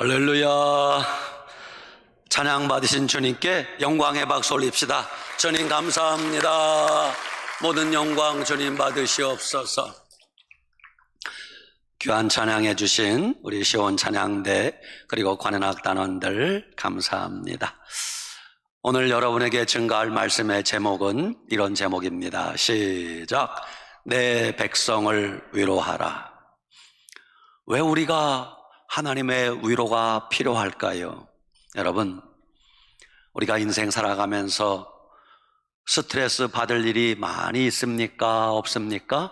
할렐루야. 찬양 받으신 주님께 영광의 박수 올립시다. 주님 감사합니다. 모든 영광 주님 받으시옵소서. 귀한 찬양해 주신 우리 시온 찬양대 그리고 관현악 단원들 감사합니다. 오늘 여러분에게 증거할 말씀의 제목은 이런 제목입니다. 시작. 내 백성을 위로하라. 왜 우리가 하나님의 위로가 필요할까요? 여러분, 우리가 인생 살아가면서 스트레스 받을 일이 많이 있습니까? 없습니까?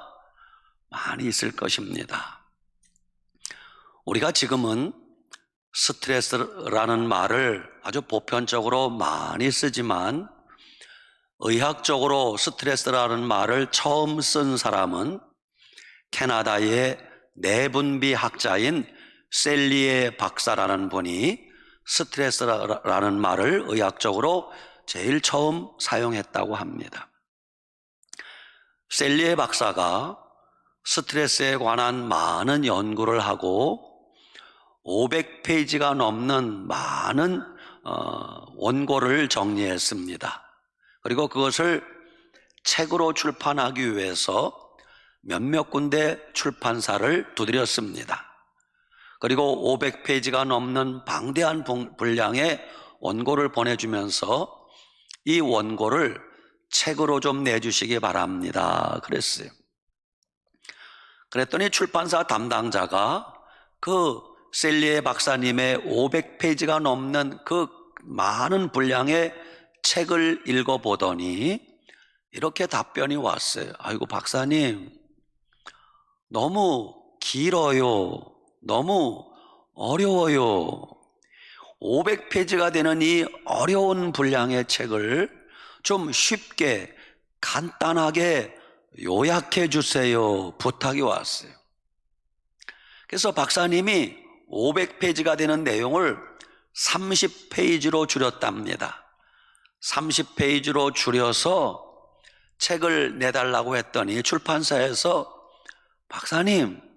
많이 있을 것입니다. 우리가 지금은 스트레스라는 말을 아주 보편적으로 많이 쓰지만 의학적으로 스트레스라는 말을 처음 쓴 사람은 캐나다의 내분비 학자인 셀리에 박사라는 분이 스트레스라는 말을 의학적으로 제일 처음 사용했다고 합니다. 셀리에 박사가 스트레스에 관한 많은 연구를 하고 500페이지가 넘는 많은 원고를 정리했습니다. 그리고 그것을 책으로 출판하기 위해서 몇몇 군데 출판사를 두드렸습니다. 그리고 500페이지가 넘는 방대한 분량의 원고를 보내주면서 이 원고를 책으로 좀 내주시기 바랍니다. 그랬어요. 그랬더니 출판사 담당자가 그 셀리에 박사님의 500페이지가 넘는 그 많은 분량의 책을 읽어보더니 이렇게 답변이 왔어요. 아이고 박사님, 너무 길어요. 너무 어려워요. 500페이지가 되는 이 어려운 분량의 책을 좀 쉽게 간단하게 요약해 주세요. 부탁이 왔어요. 그래서 박사님이 500페이지가 되는 내용을 30페이지로 줄였답니다. 30페이지로 줄여서 책을 내달라고 했더니 출판사에서 박사님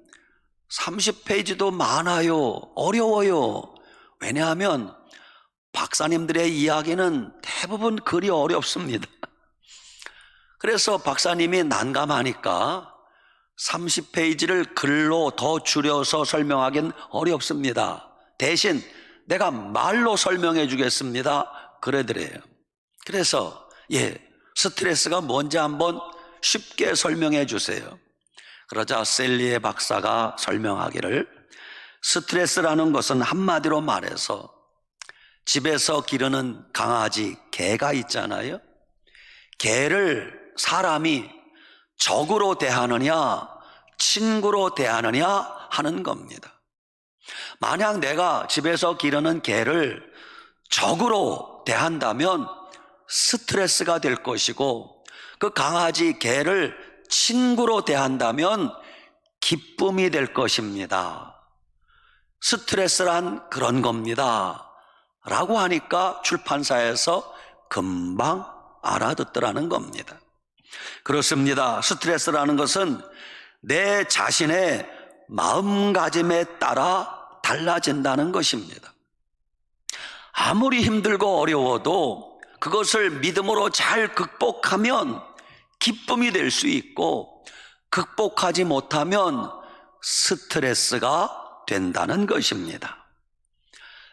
30페이지도 많아요. 어려워요. 왜냐하면 박사님들의 이야기는 대부분 글이 어렵습니다. 그래서 박사님이 난감하니까 30페이지를 글로 더 줄여서 설명하기는 어렵습니다. 대신 내가 말로 설명해 주겠습니다. 그러더래요. 그래서 스트레스가 뭔지 한번 쉽게 설명해 주세요. 그러자 셀리에 박사가 설명하기를 스트레스라는 것은 한마디로 말해서 집에서 기르는 강아지, 개가 있잖아요. 개를 사람이 적으로 대하느냐 친구로 대하느냐 하는 겁니다. 만약 내가 집에서 기르는 개를 적으로 대한다면 스트레스가 될 것이고 그 강아지, 개를 친구로 대한다면 기쁨이 될 것입니다. 스트레스란 그런 겁니다 라고 하니까 출판사에서 금방 알아듣더라는 겁니다. 그렇습니다. 스트레스라는 것은 내 자신의 마음가짐에 따라 달라진다는 것입니다. 아무리 힘들고 어려워도 그것을 믿음으로 잘 극복하면 기쁨이 될 수 있고 극복하지 못하면 스트레스가 된다는 것입니다.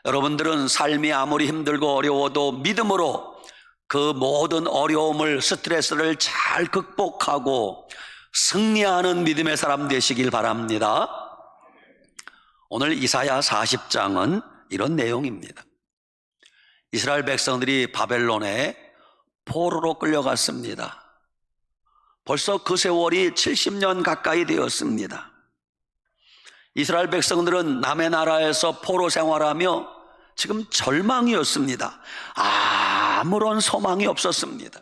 여러분들은 삶이 아무리 힘들고 어려워도 믿음으로 그 모든 어려움을, 스트레스를 잘 극복하고 승리하는 믿음의 사람 되시길 바랍니다. 오늘 이사야 40장은 이런 내용입니다. 이스라엘 백성들이 바벨론에 포로로 끌려갔습니다. 벌써 그 세월이 70년 가까이 되었습니다. 이스라엘 백성들은 남의 나라에서 포로 생활하며 지금 절망이었습니다. 아무런 소망이 없었습니다.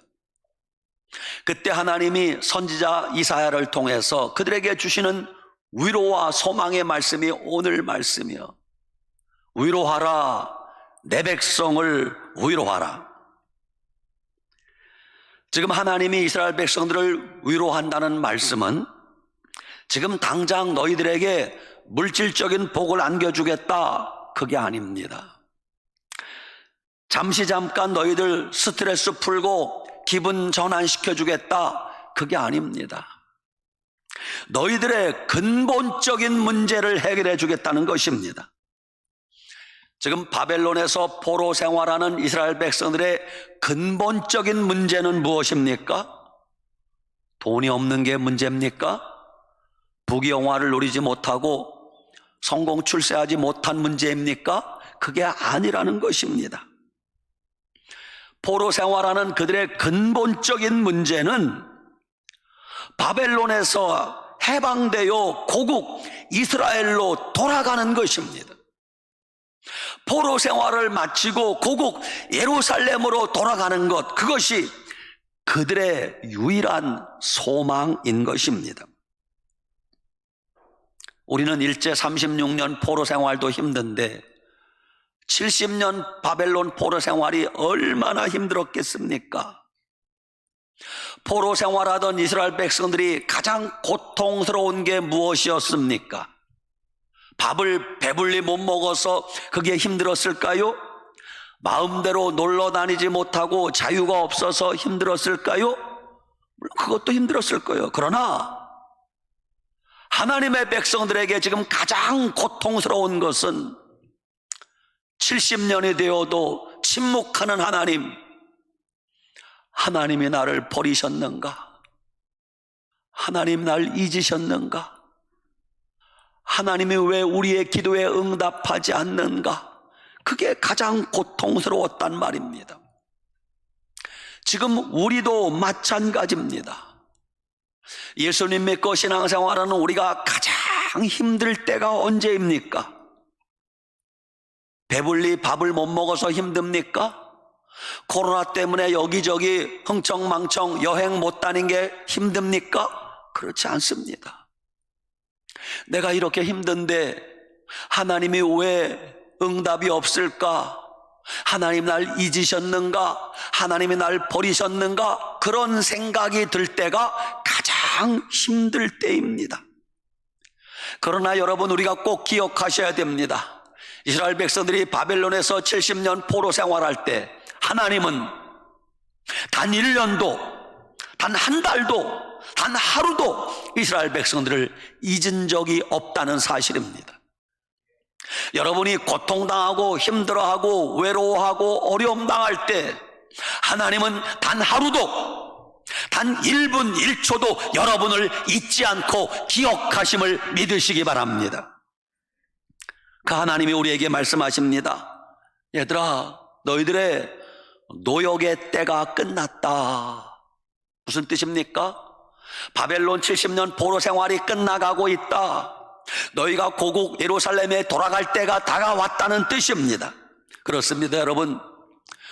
그때 하나님이 선지자 이사야를 통해서 그들에게 주시는 위로와 소망의 말씀이 오늘 말씀이요. 위로하라, 내 백성을 위로하라. 지금 하나님이 이스라엘 백성들을 위로한다는 말씀은 지금 당장 너희들에게 물질적인 복을 안겨주겠다, 그게 아닙니다. 잠깐 너희들 스트레스 풀고 기분 전환시켜 주겠다, 그게 아닙니다. 너희들의 근본적인 문제를 해결해 주겠다는 것입니다. 지금 바벨론에서 포로 생활하는 이스라엘 백성들의 근본적인 문제는 무엇입니까? 돈이 없는 게 문제입니까? 부귀영화를 누리지 못하고 성공 출세하지 못한 문제입니까? 그게 아니라는 것입니다. 포로 생활하는 그들의 근본적인 문제는 바벨론에서 해방되어 고국 이스라엘로 돌아가는 것입니다. 포로 생활을 마치고 고국 예루살렘으로 돌아가는 것, 그것이 그들의 유일한 소망인 것입니다. 우리는 일제 36년 포로 생활도 힘든데 70년 바벨론 포로 생활이 얼마나 힘들었겠습니까? 포로 생활하던 이스라엘 백성들이 가장 고통스러운 게 무엇이었습니까? 밥을 배불리 못 먹어서 그게 힘들었을까요? 마음대로 놀러 다니지 못하고 자유가 없어서 힘들었을까요? 물론 그것도 힘들었을 거예요. 그러나 하나님의 백성들에게 지금 가장 고통스러운 것은 70년이 되어도 침묵하는 하나님이 나를 버리셨는가? 하나님 날 잊으셨는가? 하나님이 왜 우리의 기도에 응답하지 않는가? 그게 가장 고통스러웠단 말입니다. 지금 우리도 마찬가지입니다. 예수님 믿고 신앙생활하는 우리가 가장 힘들 때가 언제입니까? 배불리 밥을 못 먹어서 힘듭니까? 코로나 때문에 여기저기 흥청망청 여행 못 다닌 게 힘듭니까? 그렇지 않습니다. 내가 이렇게 힘든데 하나님이 왜 응답이 없을까? 하나님 날 잊으셨는가? 하나님이 날 버리셨는가? 그런 생각이 들 때가 가장 힘들 때입니다. 그러나 여러분, 우리가 꼭 기억하셔야 됩니다. 이스라엘 백성들이 바벨론에서 70년 포로 생활할 때 하나님은 단 1년도, 단 한 달도, 단 하루도 이스라엘 백성들을 잊은 적이 없다는 사실입니다. 여러분이 고통당하고 힘들어하고 외로워하고 어려움 당할 때 하나님은 단 하루도, 단 1분 1초도 여러분을 잊지 않고 기억하심을 믿으시기 바랍니다. 그 하나님이 우리에게 말씀하십니다. 얘들아, 너희들의 노역의 때가 끝났다. 무슨 뜻입니까? 바벨론 70년 포로 생활이 끝나가고 있다. 너희가 고국 예루살렘에 돌아갈 때가 다가왔다는 뜻입니다. 그렇습니다, 여러분.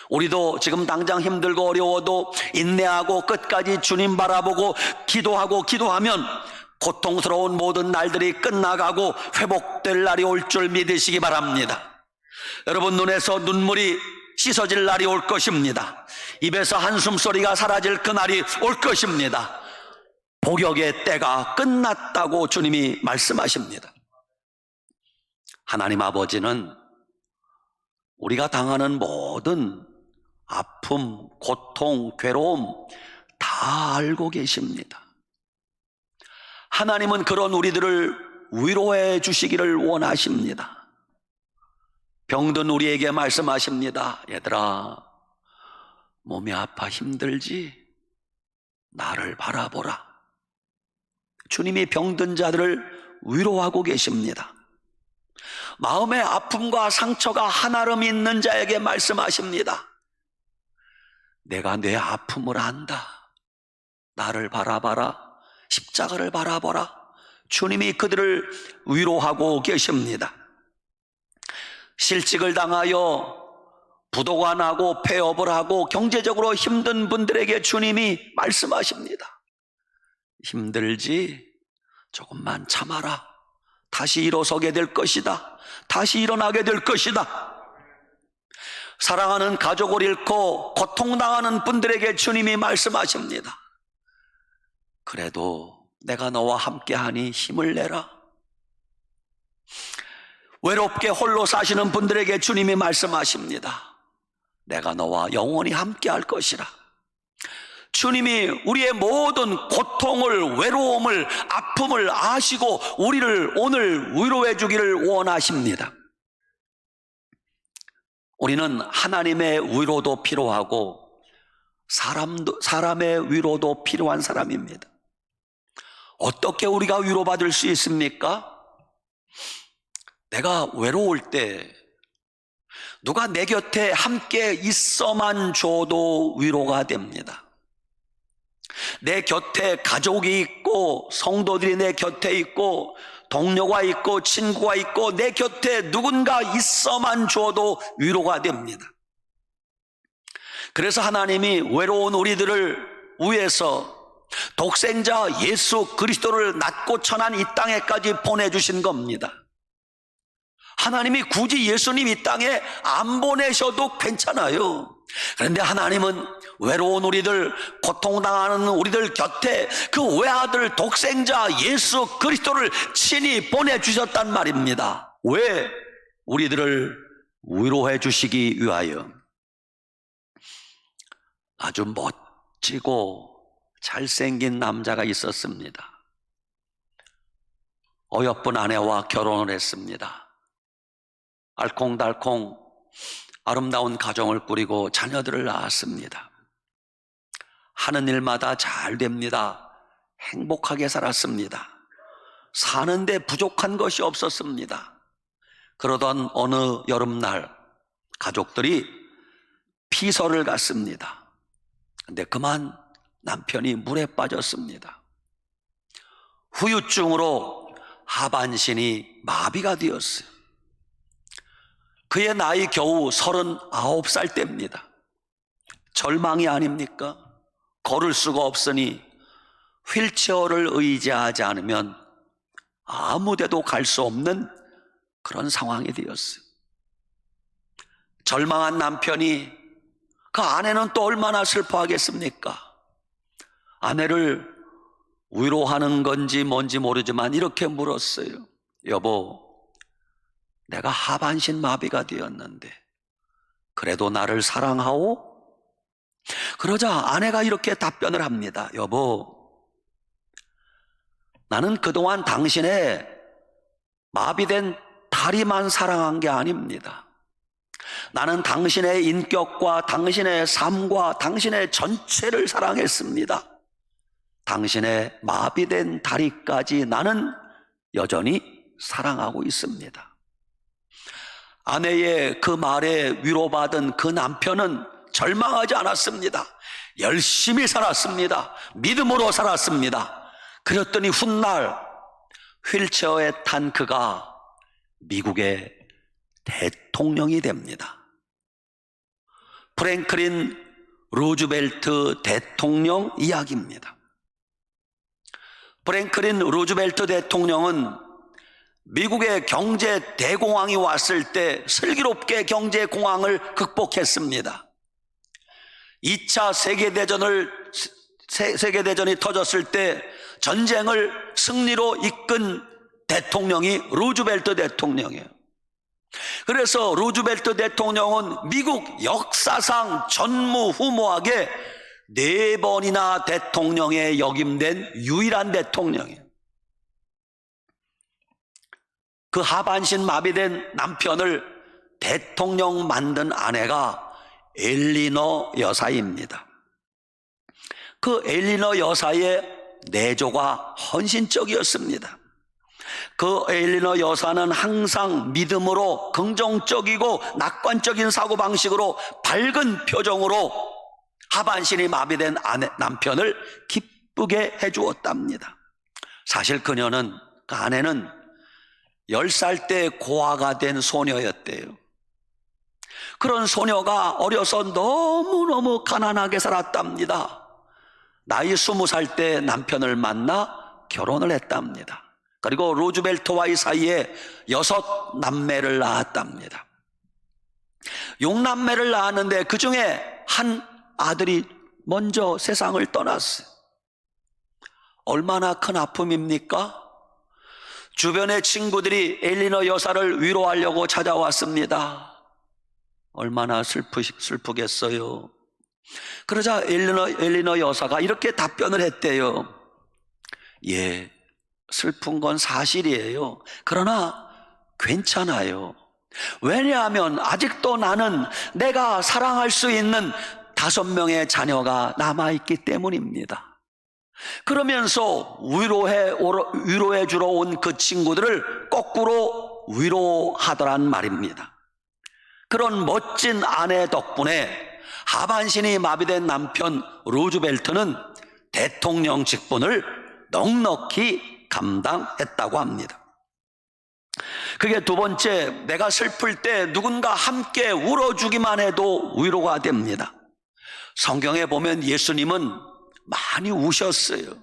우리도 지금 당장 힘들고 어려워도 인내하고 끝까지 주님 바라보고 기도하면 고통스러운 모든 날들이 끝나가고 회복될 날이 올 줄 믿으시기 바랍니다. 여러분, 눈에서 눈물이 씻어질 날이 올 것입니다. 입에서 한숨소리가 사라질 그날이 올 것입니다. 복역의 때가 끝났다고 주님이 말씀하십니다. 하나님 아버지는 우리가 당하는 모든 아픔, 고통, 괴로움 다 알고 계십니다. 하나님은 그런 우리들을 위로해 주시기를 원하십니다. 병든 우리에게 말씀하십니다. 얘들아, 몸이 아파 힘들지? 나를 바라보라. 주님이 병든 자들을 위로하고 계십니다. 마음의 아픔과 상처가 한아름 있는 자에게 말씀하십니다. 내가 내 아픔을 안다. 나를 바라봐라. 십자가를 바라봐라. 주님이 그들을 위로하고 계십니다. 실직을 당하여 부도가 나고 폐업을 하고 경제적으로 힘든 분들에게 주님이 말씀하십니다. 힘들지? 조금만 참아라. 다시 일어서게 될 것이다. 다시 일어나게 될 것이다. 사랑하는 가족을 잃고 고통당하는 분들에게 주님이 말씀하십니다. 그래도 내가 너와 함께하니 힘을 내라. 외롭게 홀로 사시는 분들에게 주님이 말씀하십니다. 내가 너와 영원히 함께 할 것이라. 주님이 우리의 모든 고통을, 외로움을, 아픔을 아시고 우리를 오늘 위로해 주기를 원하십니다. 우리는 하나님의 위로도 필요하고 사람의 위로도 필요한 사람입니다. 어떻게 우리가 위로받을 수 있습니까? 내가 외로울 때 누가 내 곁에 함께 있어만 줘도 위로가 됩니다. 내 곁에 가족이 있고 성도들이 내 곁에 있고 동료가 있고 친구가 있고 내 곁에 누군가 있어만 줘도 위로가 됩니다. 그래서 하나님이 외로운 우리들을 위해서 독생자 예수 그리스도를 낮고 천한 이 땅에까지 보내주신 겁니다. 하나님이 굳이 예수님 이 땅에 안 보내셔도 괜찮아요. 그런데 하나님은 외로운 우리들, 고통당하는 우리들 곁에 그 외아들 독생자 예수 그리스도를 친히 보내주셨단 말입니다. 왜? 우리들을 위로해 주시기 위하여. 아주 멋지고 잘생긴 남자가 있었습니다. 어여쁜 아내와 결혼을 했습니다. 알콩달콩 아름다운 가정을 꾸리고 자녀들을 낳았습니다. 하는 일마다 잘 됩니다. 행복하게 살았습니다. 사는데 부족한 것이 없었습니다. 그러던 어느 여름날 가족들이 피서를 갔습니다. 근데 그만 남편이 물에 빠졌습니다. 후유증으로 하반신이 마비가 되었어요. 그의 나이 겨우 39살 때입니다. 절망이 아닙니까? 걸을 수가 없으니 휠체어를 의지하지 않으면 아무 데도 갈 수 없는 그런 상황이 되었어요. 절망한 남편이, 그 아내는 또 얼마나 슬퍼하겠습니까? 아내를 위로하는 건지 뭔지 모르지만 이렇게 물었어요. 여보, 내가 하반신 마비가 되었는데 그래도 나를 사랑하오? 그러자 아내가 이렇게 답변을 합니다. 여보, 나는 그동안 당신의 마비된 다리만 사랑한 게 아닙니다. 나는 당신의 인격과 당신의 삶과 당신의 전체를 사랑했습니다. 당신의 마비된 다리까지 나는 여전히 사랑하고 있습니다. 아내의 그 말에 위로받은 그 남편은 절망하지 않았습니다. 열심히 살았습니다. 믿음으로 살았습니다. 그랬더니 훗날 휠체어에 탄 그가 미국의 대통령이 됩니다. 프랭클린 루즈벨트 대통령 이야기입니다. 프랭클린 루즈벨트 대통령은 미국의 경제 대공황이 왔을 때 슬기롭게 경제 공황을 극복했습니다. 2차 세계대전이 터졌을 때 전쟁을 승리로 이끈 대통령이 루즈벨트 대통령이에요. 그래서 루즈벨트 대통령은 미국 역사상 전무후무하게 4번이나 대통령에 역임된 유일한 대통령이에요. 그 하반신 마비된 남편을 대통령 만든 아내가 엘리너 여사입니다. 그 엘리너 여사의 내조가 헌신적이었습니다. 그 엘리너 여사는 항상 믿음으로 긍정적이고 낙관적인 사고방식으로 밝은 표정으로 하반신이 마비된 남편을 기쁘게 해주었답니다. 사실 그 아내는 10살 때 고아가 된 소녀였대요. 그런 소녀가 어려서 너무너무 가난하게 살았답니다. 나이 20살 때 남편을 만나 결혼을 했답니다. 그리고 루즈벨트와의 사이에 6남매를 낳았답니다. 6남매를 낳았는데 그 중에 한 아들이 먼저 세상을 떠났어요. 얼마나 큰 아픔입니까? 주변의 친구들이 엘리너 여사를 위로하려고 찾아왔습니다. 얼마나 슬프겠어요. 그러자 엘리너 여사가 이렇게 답변을 했대요. 예, 슬픈 건 사실이에요. 그러나 괜찮아요. 왜냐하면 아직도 나는 내가 사랑할 수 있는 5명의 자녀가 남아있기 때문입니다. 그러면서 위로해 주러 온 그 친구들을 거꾸로 위로하더란 말입니다. 그런 멋진 아내 덕분에 하반신이 마비된 남편 루즈벨트는 대통령 직분을 넉넉히 감당했다고 합니다. 그게 두 번째, 내가 슬플 때 누군가 함께 울어주기만 해도 위로가 됩니다. 성경에 보면 예수님은 많이 우셨어요.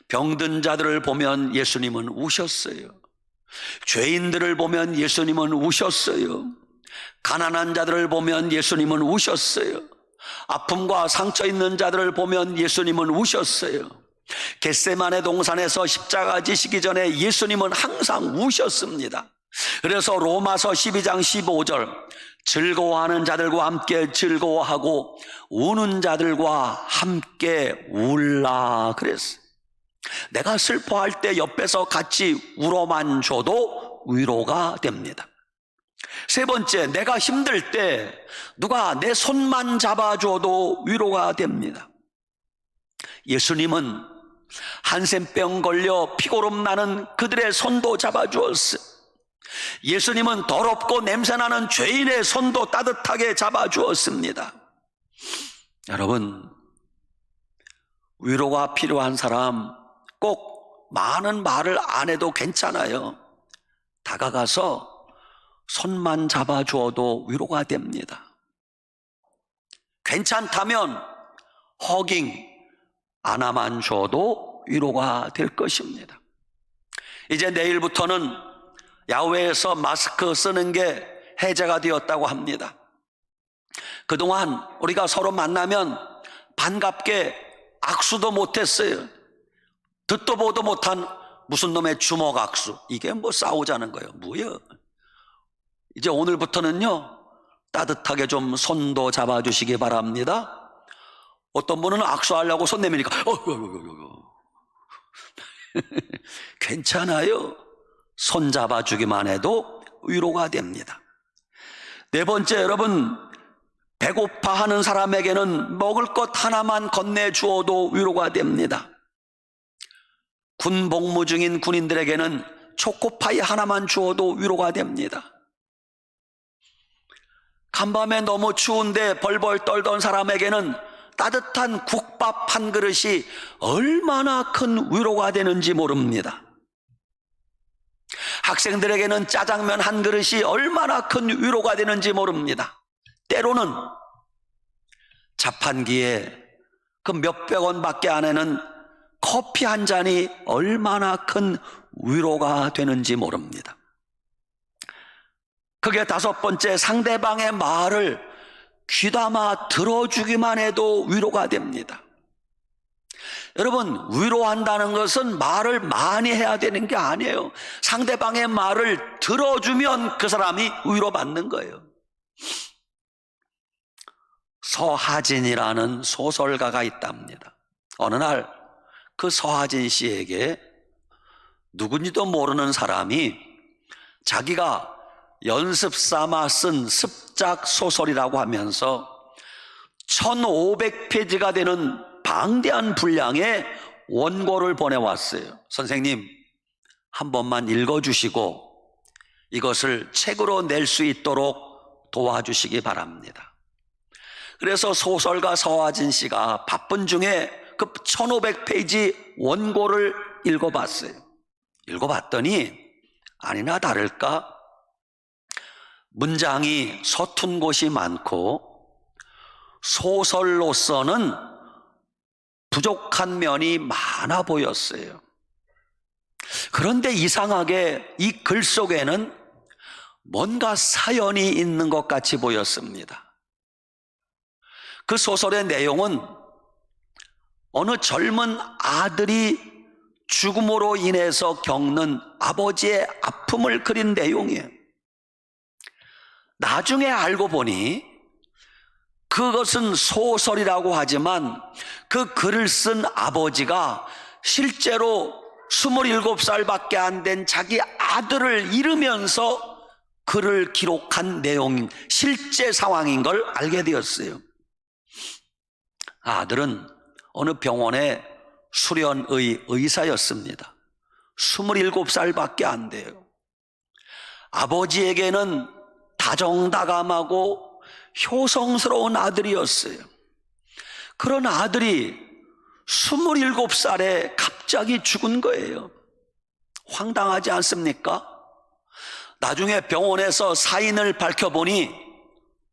병든 자들을 보면 예수님은 우셨어요. 죄인들을 보면 예수님은 우셨어요. 가난한 자들을 보면 예수님은 우셨어요. 아픔과 상처 있는 자들을 보면 예수님은 우셨어요. 겟세마네 동산에서 십자가 지시기 전에 예수님은 항상 우셨습니다. 그래서 로마서 12장 15절, 즐거워하는 자들과 함께 즐거워하고 우는 자들과 함께 울라 그랬어요. 내가 슬퍼할 때 옆에서 같이 울어만 줘도 위로가 됩니다. 세 번째, 내가 힘들 때 누가 내 손만 잡아줘도 위로가 됩니다. 예수님은 한센병 걸려 피고름 나는 그들의 손도 잡아주었어요. 예수님은 더럽고 냄새나는 죄인의 손도 따뜻하게 잡아주었습니다. 여러분, 위로가 필요한 사람 꼭 많은 말을 안 해도 괜찮아요. 다가가서 손만 잡아주어도 위로가 됩니다. 괜찮다면 허깅 안아만 줘도 위로가 될 것입니다. 이제 내일부터는 야외에서 마스크 쓰는 게 해제가 되었다고 합니다. 그동안 우리가 서로 만나면 반갑게 악수도 못했어요. 듣도 보도 못한 무슨 놈의 주먹 악수, 이게 뭐 싸우자는 거예요. 뭐예요? 이제 오늘부터는요, 따뜻하게 좀 손도 잡아주시기 바랍니다. 어떤 분은 악수하려고 손 내미니까 괜찮아요. 손 잡아주기만 해도 위로가 됩니다. 네 번째, 여러분, 배고파하는 사람에게는 먹을 것 하나만 건네주어도 위로가 됩니다. 군 복무 중인 군인들에게는 초코파이 하나만 주어도 위로가 됩니다. 간밤에 너무 추운데 벌벌 떨던 사람에게는 따뜻한 국밥 한 그릇이 얼마나 큰 위로가 되는지 모릅니다. 학생들에게는 짜장면 한 그릇이 얼마나 큰 위로가 되는지 모릅니다. 때로는 자판기에 그 몇백 원밖에 안 하는 커피 한 잔이 얼마나 큰 위로가 되는지 모릅니다. 그게 다섯 번째, 상대방의 말을 귀담아 들어주기만 해도 위로가 됩니다. 여러분, 위로한다는 것은 말을 많이 해야 되는 게 아니에요. 상대방의 말을 들어주면 그 사람이 위로받는 거예요. 서하진이라는 소설가가 있답니다. 어느 날 그 서하진 씨에게 누군지도 모르는 사람이 자기가 연습 삼아 쓴 습작 소설이라고 하면서 1500페이지가 되는 방대한 분량의 원고를 보내왔어요. 선생님, 한 번만 읽어주시고 이것을 책으로 낼 수 있도록 도와주시기 바랍니다. 그래서 소설가 서하진 씨가 바쁜 중에 그 1500페이지 원고를 읽어봤어요. 읽어봤더니 아니나 다를까 문장이 서툰 곳이 많고 소설로서는 부족한 면이 많아 보였어요. 그런데 이상하게 이 글 속에는 뭔가 사연이 있는 것 같이 보였습니다. 그 소설의 내용은 어느 젊은 아들이 죽음으로 인해서 겪는 아버지의 아픔을 그린 내용이에요. 나중에 알고 보니 그것은 소설이라고 하지만 그 글을 쓴 아버지가 실제로 27살밖에 안 된 자기 아들을 잃으면서 글을 기록한 내용, 실제 상황인 걸 알게 되었어요. 아들은 어느 병원의 수련의 의사였습니다. 27살밖에 안 돼요. 아버지에게는 다정다감하고 효성스러운 아들이었어요. 그런 아들이 27살에 갑자기 죽은 거예요. 황당하지 않습니까? 나중에 병원에서 사인을 밝혀보니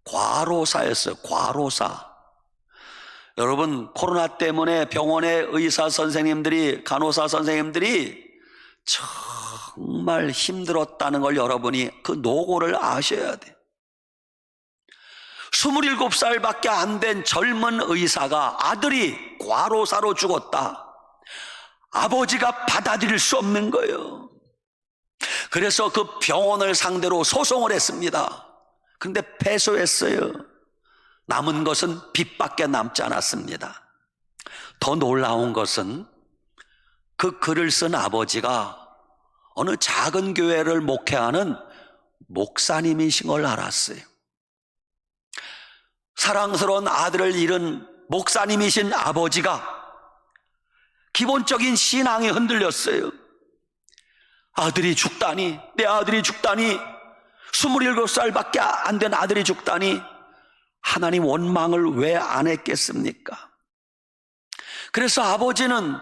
과로사였어요. 과로사. 여러분, 코로나 때문에 병원의 의사 선생님들이, 간호사 선생님들이 정말 힘들었다는 걸 여러분이 그 노고를 아셔야 돼요. 27살밖에 안 된 젊은 의사가 아들이 과로사로 죽었다. 아버지가 받아들일 수 없는 거예요. 그래서 그 병원을 상대로 소송을 했습니다. 그런데 패소했어요. 남은 것은 빚밖에 남지 않았습니다. 더 놀라운 것은 그 글을 쓴 아버지가 어느 작은 교회를 목회하는 목사님이신 걸 알았어요. 사랑스러운 아들을 잃은 목사님이신 아버지가 기본적인 신앙이 흔들렸어요. 아들이 죽다니, 내 아들이 죽다니, 27살밖에 안 된 아들이 죽다니, 하나님 원망을 왜 안 했겠습니까? 그래서 아버지는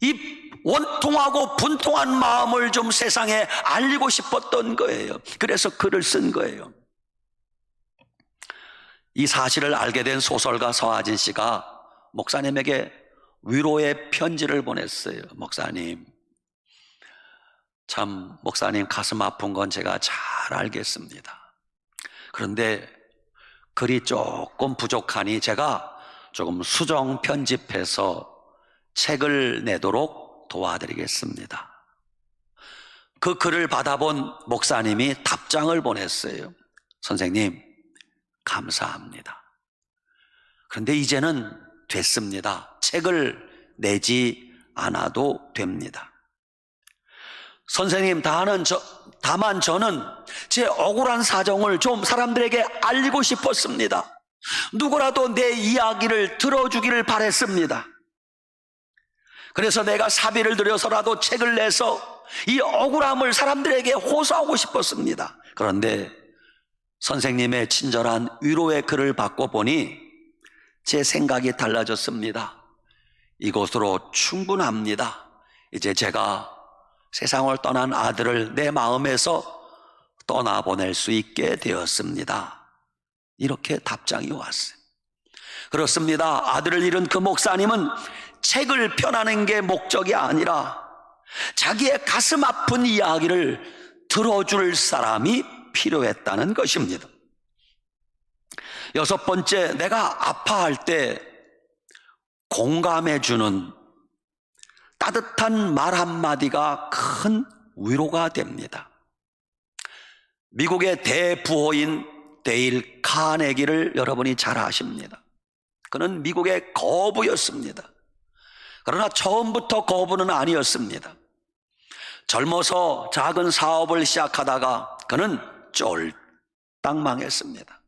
이 원통하고 분통한 마음을 좀 세상에 알리고 싶었던 거예요. 그래서 글을 쓴 거예요. 이 사실을 알게 된 소설가 서하진 씨가 목사님에게 위로의 편지를 보냈어요. 목사님, 참 목사님 가슴 아픈 건 제가 잘 알겠습니다. 그런데 글이 조금 부족하니 제가 조금 수정 편집해서 책을 내도록 도와드리겠습니다. 그 글을 받아본 목사님이 답장을 보냈어요. 선생님, 감사합니다. 그런데 이제는 됐습니다. 책을 내지 않아도 됩니다. 선생님, 다만 저는 제 억울한 사정을 좀 사람들에게 알리고 싶었습니다. 누구라도 내 이야기를 들어주기를 바랬습니다. 그래서 내가 사비를 들여서라도 책을 내서 이 억울함을 사람들에게 호소하고 싶었습니다. 그런데 선생님의 친절한 위로의 글을 받고 보니 제 생각이 달라졌습니다. 이것으로 충분합니다. 이제 제가 세상을 떠난 아들을 내 마음에서 떠나보낼 수 있게 되었습니다. 이렇게 답장이 왔어요. 그렇습니다. 아들을 잃은 그 목사님은 책을 펴나는 게 목적이 아니라 자기의 가슴 아픈 이야기를 들어줄 사람이 필요했다는 것입니다. 여섯 번째, 내가 아파할 때 공감해주는 따뜻한 말 한마디가 큰 위로가 됩니다. 미국의 대부호인 데일 카네기를 여러분이 잘 아십니다. 그는 미국의 거부였습니다. 그러나 처음부터 거부는 아니었습니다. 젊어서 작은 사업을 시작하다가 그는 쫄딱 망했습니다.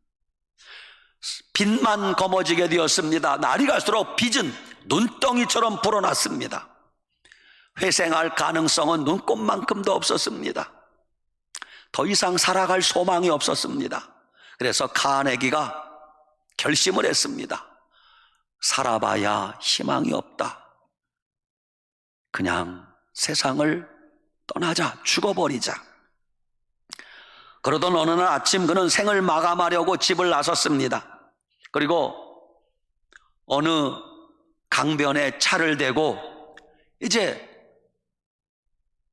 빚만 거머쥐게 되었습니다. 날이 갈수록 빚은 눈덩이처럼 불어났습니다. 회생할 가능성은 눈꼽만큼도 없었습니다. 더 이상 살아갈 소망이 없었습니다. 그래서 카네기가 결심을 했습니다. 살아봐야 희망이 없다. 그냥 세상을 떠나자, 죽어버리자. 그러던 어느 날 아침 그는 생을 마감하려고 집을 나섰습니다. 그리고 어느 강변에 차를 대고 이제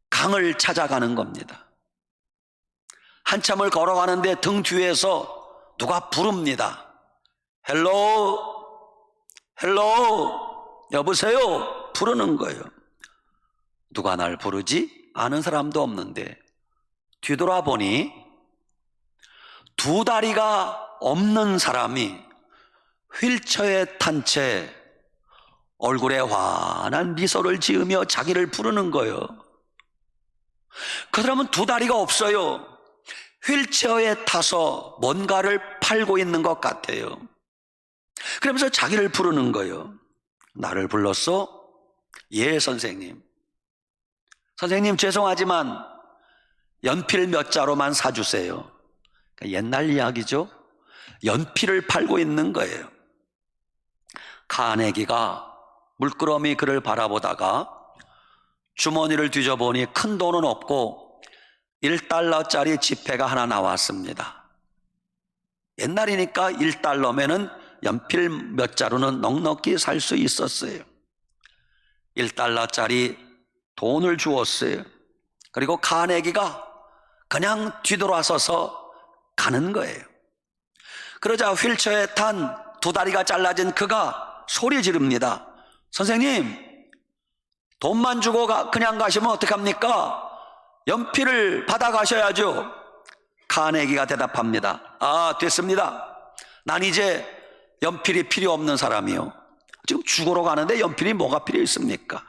강을 찾아가는 겁니다. 한참을 걸어가는데 등 뒤에서 누가 부릅니다. 헬로, 헬로, 여보세요? 부르는 거예요. 누가 날 부르지? 아는 사람도 없는데 뒤돌아보니 두 다리가 없는 사람이 휠체어에 탄 채 얼굴에 환한 미소를 지으며 자기를 부르는 거예요. 그 사람은 두 다리가 없어요. 휠체어에 타서 뭔가를 팔고 있는 것 같아요. 그러면서 자기를 부르는 거예요. 나를 불렀어? 예, 선생님. 선생님, 죄송하지만 연필 몇 자루만 사주세요. 그러니까 옛날 이야기죠. 연필을 팔고 있는 거예요. 카네기가 물끄러미 그를 바라보다가 주머니를 뒤져보니 큰 돈은 없고 1달러짜리 지폐가 하나 나왔습니다. 옛날이니까 1달러면은 연필 몇 자루는 넉넉히 살 수 있었어요. 1달러짜리 돈을 주었어요. 그리고 카네기가 그냥 뒤돌아서서 가는 거예요. 그러자 휠체어에 탄 두 다리가 잘라진 그가 소리 지릅니다. 선생님, 돈만 주고 그냥 가시면 어떡합니까? 연필을 받아 가셔야죠. 카네기가 대답합니다. 아, 됐습니다. 난 이제 연필이 필요 없는 사람이요. 지금 죽으러 가는데 연필이 뭐가 필요 있습니까?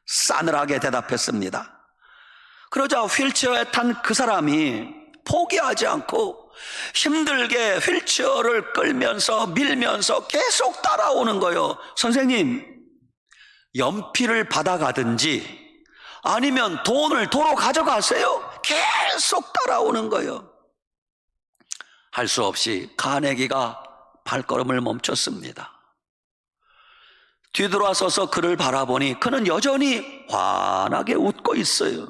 싸늘하게 대답했습니다. 그러자 휠체어에 탄 그 사람이 포기하지 않고 힘들게 휠체어를 끌면서 밀면서 계속 따라오는 거예요. 선생님, 연필을 받아가든지 아니면 돈을 도로 가져가세요. 계속 따라오는 거예요. 할 수 없이 카네기가 발걸음을 멈췄습니다. 뒤돌아서서 그를 바라보니 그는 여전히 환하게 웃고 있어요.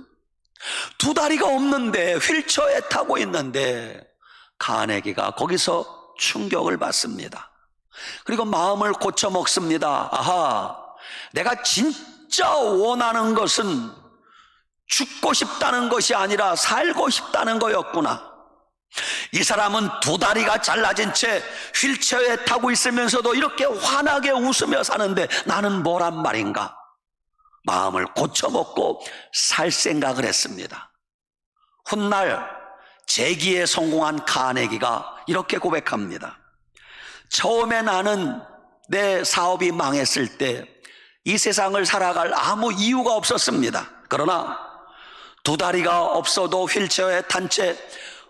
두 다리가 없는데 휠체어에 타고 있는데 카네기가 거기서 충격을 받습니다. 그리고 마음을 고쳐 먹습니다. 아하, 내가 진짜 원하는 것은 죽고 싶다는 것이 아니라 살고 싶다는 거였구나. 이 사람은 두 다리가 잘라진 채 휠체어에 타고 있으면서도 이렇게 환하게 웃으며 사는데 나는 뭐란 말인가? 마음을 고쳐먹고 살 생각을 했습니다. 훗날 재기에 성공한 카네기가 이렇게 고백합니다. 처음에 나는 내 사업이 망했을 때 이 세상을 살아갈 아무 이유가 없었습니다. 그러나 두 다리가 없어도 휠체어에 탄 채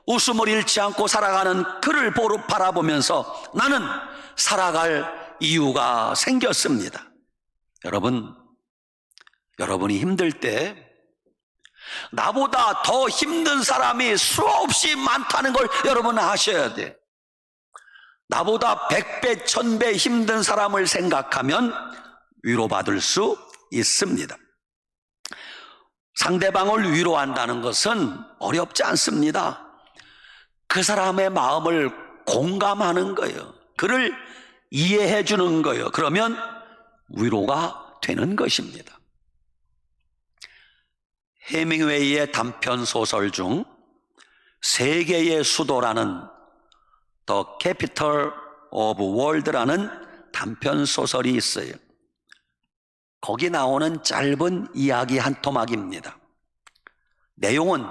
웃음을 잃지 않고 살아가는 그를 바라보면서 나는 살아갈 이유가 생겼습니다. 여러분이 힘들 때 나보다 더 힘든 사람이 수없이 많다는 걸 여러분은 아셔야 돼요. 나보다 100배, 1000배 힘든 사람을 생각하면 위로받을 수 있습니다. 상대방을 위로한다는 것은 어렵지 않습니다. 그 사람의 마음을 공감하는 거예요. 그를 이해해 주는 거예요. 그러면 위로가 되는 것입니다. 해밍웨이의 단편 소설 중 세계의 수도라는 The Capital of World라는 단편 소설이 있어요. 거기 나오는 짧은 이야기 한 토막입니다. 내용은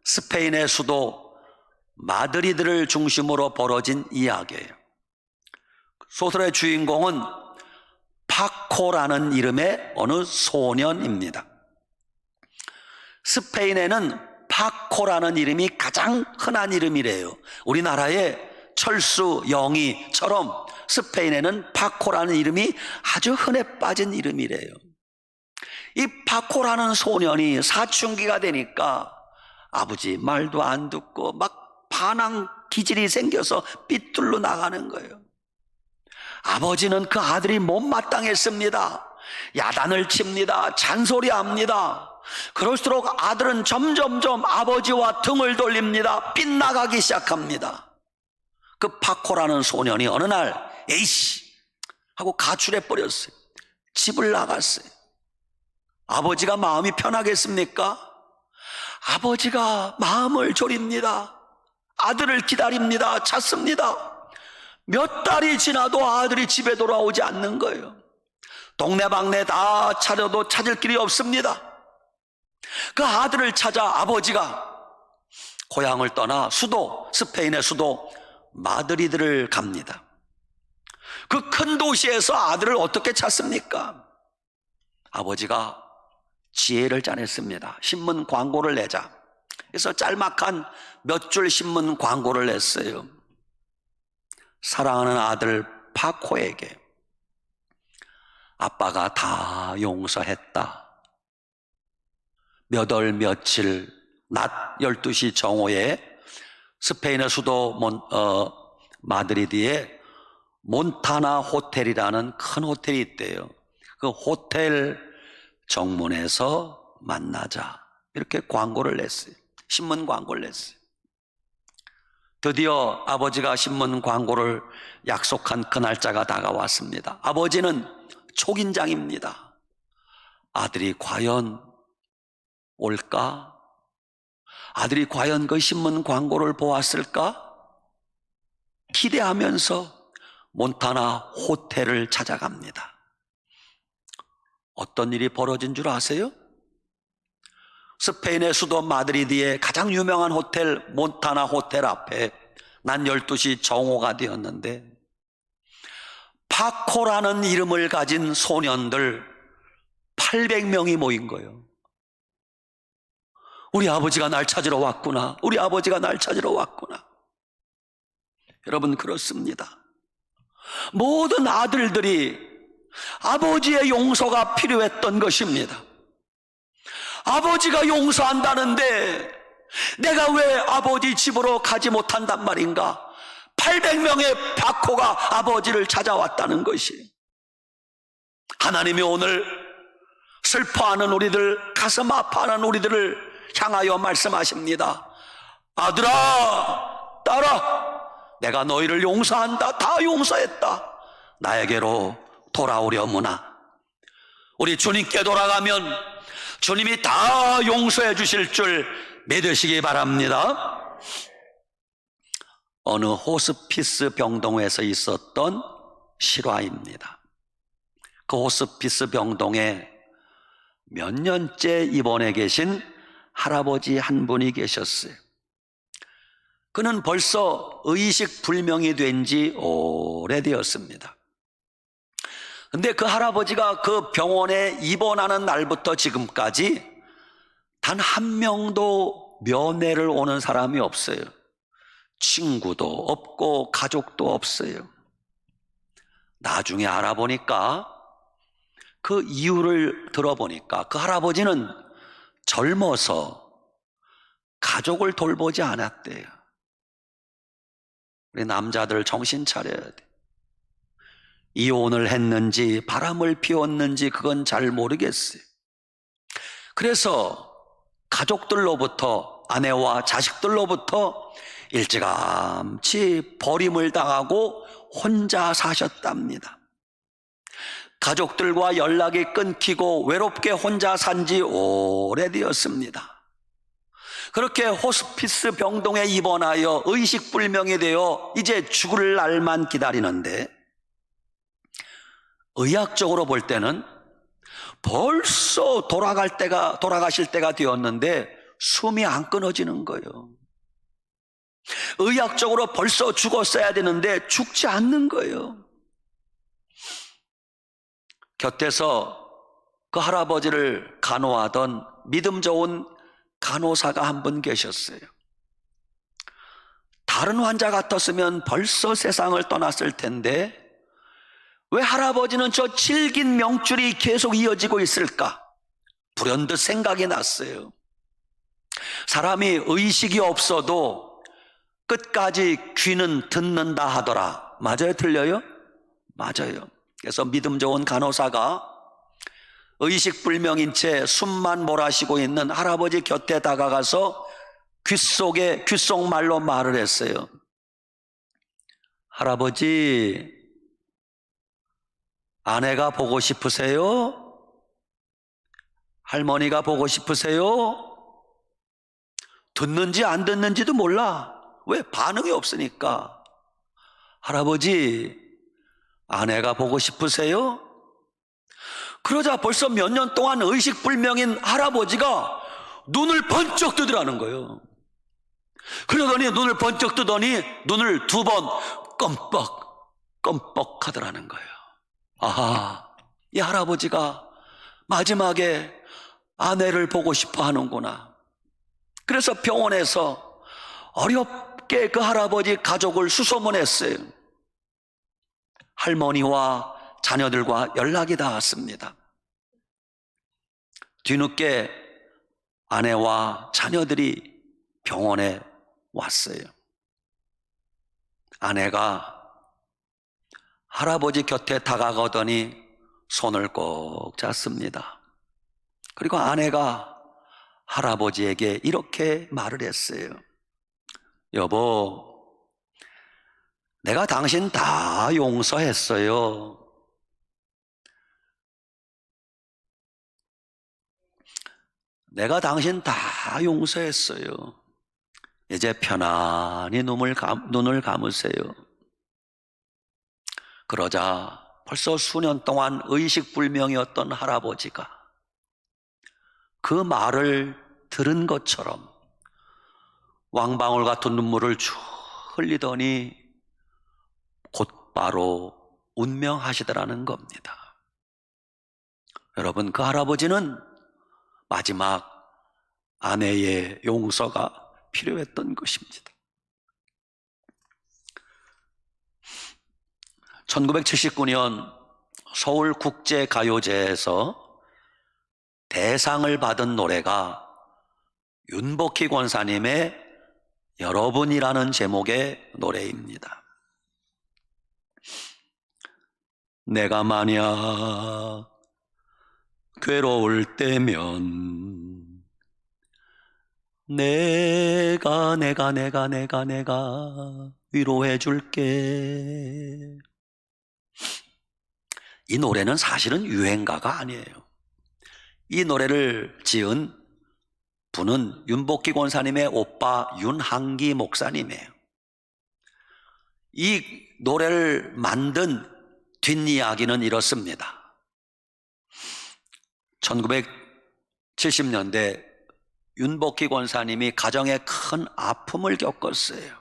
스페인의 수도 마드리드를 중심으로 벌어진 이야기예요. 소설의 주인공은 파코라는 이름의 어느 소년입니다. 스페인에는 파코라는 이름이 가장 흔한 이름이래요. 우리나라의 철수, 영희처럼 스페인에는 파코라는 이름이 아주 흔해 빠진 이름이래요. 이 파코라는 소년이 사춘기가 되니까 아버지 말도 안 듣고 막 반항 기질이 생겨서 삐뚤러 나가는 거예요. 아버지는 그 아들이 못마땅했습니다. 야단을 칩니다. 잔소리합니다. 그럴수록 아들은 점점점 아버지와 등을 돌립니다. 빗나가기 시작합니다. 그 파코라는 소년이 어느 날 에이씨 하고 가출해 버렸어요. 집을 나갔어요. 아버지가 마음이 편하겠습니까? 아버지가 마음을 졸입니다. 아들을 기다립니다. 찾습니다. 몇 달이 지나도 아들이 집에 돌아오지 않는 거예요. 동네방네 다 찾아도 찾을 길이 없습니다. 그 아들을 찾아 아버지가 고향을 떠나 스페인의 수도 마드리드를 갑니다. 그 큰 도시에서 아들을 어떻게 찾습니까? 아버지가 지혜를 짜냈습니다. 신문 광고를 내자. 그래서 짤막한 몇 줄 신문 광고를 냈어요. 사랑하는 아들 파코에게 아빠가 다 용서했다. 몇 월 며칠 낮 12시 정오에 스페인의 수도 마드리드에 몬타나 호텔이라는 큰 호텔이 있대요. 그 호텔 정문에서 만나자. 이렇게 광고를 냈어요. 신문 광고를 냈어요. 드디어 아버지가 신문 광고를 약속한 그 날짜가 다가왔습니다. 아버지는 초긴장입니다. 아들이 과연 올까? 아들이 과연 그 신문 광고를 보았을까? 기대하면서 몬타나 호텔을 찾아갑니다. 어떤 일이 벌어진 줄 아세요? 스페인의 수도 마드리드의 가장 유명한 호텔 몬타나 호텔 앞에 난 12시 정오가 되었는데 파코라는 이름을 가진 소년들 800명이 모인 거예요. 우리 아버지가 날 찾으러 왔구나. 우리 아버지가 날 찾으러 왔구나. 여러분, 그렇습니다. 모든 아들들이 아버지의 용서가 필요했던 것입니다. 아버지가 용서한다는데 내가 왜 아버지 집으로 가지 못한단 말인가? 800명의 파코가 아버지를 찾아왔다는 것이. 하나님이 오늘 슬퍼하는 우리들, 가슴 아파하는 우리들을 향하여 말씀하십니다. 아들아, 딸아, 내가 너희를 용서한다. 다 용서했다. 나에게로 돌아오려무나. 우리 주님께 돌아가면 주님이 다 용서해 주실 줄 믿으시기 바랍니다. 어느 호스피스 병동에서 있었던 실화입니다. 그 호스피스 병동에 몇 년째 입원해 계신 할아버지 한 분이 계셨어요. 그는 벌써 의식불명이 된 지 오래되었습니다. 근데 그 할아버지가 그 병원에 입원하는 날부터 지금까지 단 한 명도 면회를 오는 사람이 없어요. 친구도 없고 가족도 없어요. 나중에 알아보니까, 그 이유를 들어보니까 그 할아버지는 젊어서 가족을 돌보지 않았대요. 우리 남자들 정신 차려야 돼. 이혼을 했는지 바람을 피웠는지 그건 잘 모르겠어요. 그래서 가족들로부터, 아내와 자식들로부터 일찌감치 버림을 당하고 혼자 사셨답니다. 가족들과 연락이 끊기고 외롭게 혼자 산 지 오래되었습니다. 그렇게 호스피스 병동에 입원하여 의식불명이 되어 이제 죽을 날만 기다리는데, 의학적으로 볼 때는 벌써 돌아가실 때가 되었는데 숨이 안 끊어지는 거예요. 의학적으로 벌써 죽었어야 되는데 죽지 않는 거예요. 곁에서 그 할아버지를 간호하던 믿음 좋은 간호사가 한 분 계셨어요. 다른 환자 같았으면 벌써 세상을 떠났을 텐데 왜 할아버지는 저 질긴 명줄이 계속 이어지고 있을까? 불현듯 생각이 났어요. 사람이 의식이 없어도 끝까지 귀는 듣는다 하더라. 맞아요? 틀려요? 맞아요. 그래서 믿음 좋은 간호사가 의식불명인 채 숨만 몰아쉬고 있는 할아버지 곁에 다가가서 귓속말로 말을 했어요. 할아버지, 아내가 보고 싶으세요? 할머니가 보고 싶으세요? 듣는지 안 듣는지도 몰라. 왜? 반응이 없으니까. 할아버지, 아내가 보고 싶으세요? 그러자 벌써 몇 년 동안 의식불명인 할아버지가 눈을 번쩍 뜨더라는 거예요. 그러더니 눈을 번쩍 뜨더니 눈을 2번 껌뻑 하더라는 거예요. 아하, 이 할아버지가 마지막에 아내를 보고 싶어 하는구나. 그래서 병원에서 어렵게 그 할아버지 가족을 수소문했어요. 할머니와 자녀들과 연락이 닿았습니다. 뒤늦게 아내와 자녀들이 병원에 왔어요. 아내가 할아버지 곁에 다가가더니 손을 꼭 잡습니다. 그리고 아내가 할아버지에게 이렇게 말을 했어요. 여보, 내가 당신 다 용서했어요. 내가 당신 다 용서했어요. 이제 편안히 눈을 감으세요. 그러자 벌써 수년 동안 의식불명이었던 할아버지가 그 말을 들은 것처럼 왕방울 같은 눈물을 쭉 흘리더니 곧바로 운명하시더라는 겁니다. 여러분, 그 할아버지는 마지막 아내의 용서가 필요했던 것입니다. 1979년 서울국제가요제에서 대상을 받은 노래가 윤복희 권사님의 여러분이라는 제목의 노래입니다. 내가 만약 괴로울 때면 내가 위로해 줄게. 이 노래는 사실은 유행가가 아니에요. 이 노래를 지은 분은 윤복희 권사님의 오빠 윤한기 목사님이에요. 이 노래를 만든 뒷이야기는 이렇습니다. 1970년대 윤복희 권사님이 가정에 큰 아픔을 겪었어요.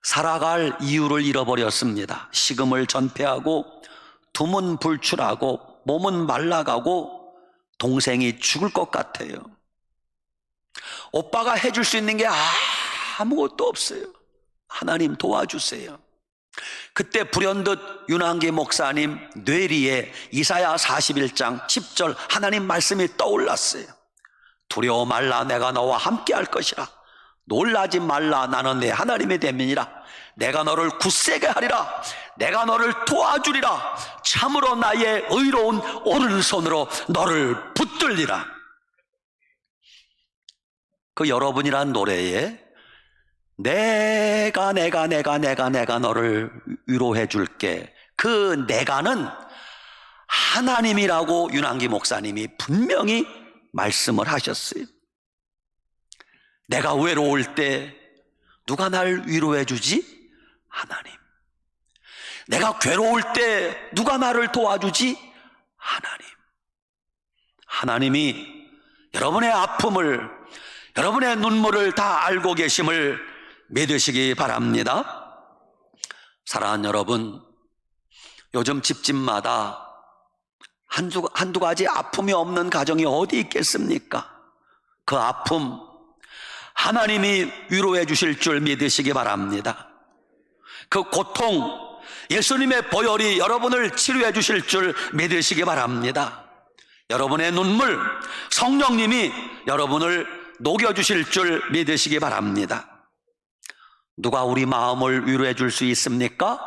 살아갈 이유를 잃어버렸습니다. 식음을 전폐하고 두문불출하고 몸은 말라가고 동생이 죽을 것 같아요. 오빠가 해줄 수 있는 게 아무것도 없어요. 하나님 도와주세요. 그때 불현듯 윤한기 목사님 뇌리에 이사야 41장 10절 하나님 말씀이 떠올랐어요. 두려워 말라, 내가 너와 함께 할 것이라. 놀라지 말라, 나는 내 하나님의 대면이라. 내가 너를 굳세게 하리라. 내가 너를 도와주리라. 참으로 나의 의로운 오른손으로 너를 붙들리라. 그 여러분이란 노래에 내가 너를 위로해 줄게. 그 내가는 하나님이라고 윤한기 목사님이 분명히 말씀을 하셨어요. 내가 외로울 때 누가 날 위로해 주지? 하나님. 내가 괴로울 때 누가 나를 도와주지? 하나님. 하나님이 여러분의 아픔을, 여러분의 눈물을 다 알고 계심을 믿으시기 바랍니다. 사랑하는 여러분, 요즘 집집마다 한두 가지 아픔이 없는 가정이 어디 있겠습니까? 그 아픔 하나님이 위로해 주실 줄 믿으시기 바랍니다. 그 고통 예수님의 보혈이 여러분을 치료해 주실 줄 믿으시기 바랍니다. 여러분의 눈물 성령님이 여러분을 녹여주실 줄 믿으시기 바랍니다. 누가 우리 마음을 위로해 줄 수 있습니까?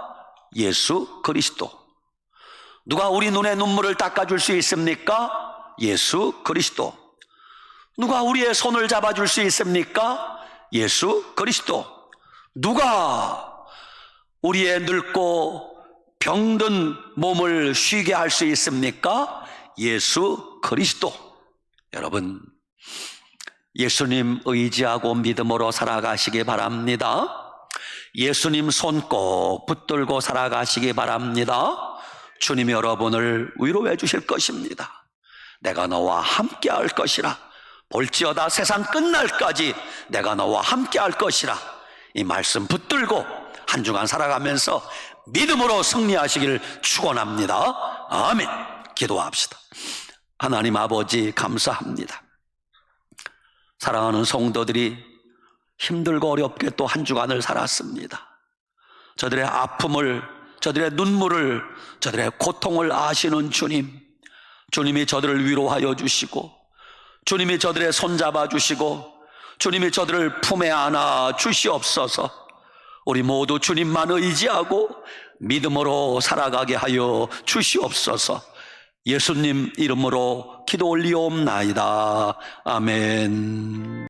예수 그리스도. 누가 우리 눈의 눈물을 닦아줄 수 있습니까? 예수 그리스도. 누가 우리의 손을 잡아줄 수 있습니까? 예수 그리스도. 누가 우리의 늙고 병든 몸을 쉬게 할 수 있습니까? 예수 그리스도. 여러분, 예수님 의지하고 믿음으로 살아가시기 바랍니다. 예수님 손 꼭 붙들고 살아가시기 바랍니다. 주님이 여러분을 위로해 주실 것입니다. 내가 너와 함께 할 것이라. 볼지어다 세상 끝날까지 내가 너와 함께 할 것이라. 이 말씀 붙들고 한 주간 살아가면서 믿음으로 승리하시길 축원합니다. 아멘. 기도합시다. 하나님 아버지 감사합니다. 사랑하는 성도들이 힘들고 어렵게 또 한 주간을 살았습니다. 저들의 아픔을, 저들의 눈물을, 저들의 고통을 아시는 주님, 주님이 저들을 위로하여 주시고, 주님이 저들의 손잡아 주시고, 주님이 저들을 품에 안아 주시옵소서. 우리 모두 주님만 의지하고 믿음으로 살아가게 하여 주시옵소서. 예수님 이름으로 기도 올리옵나이다. 아멘.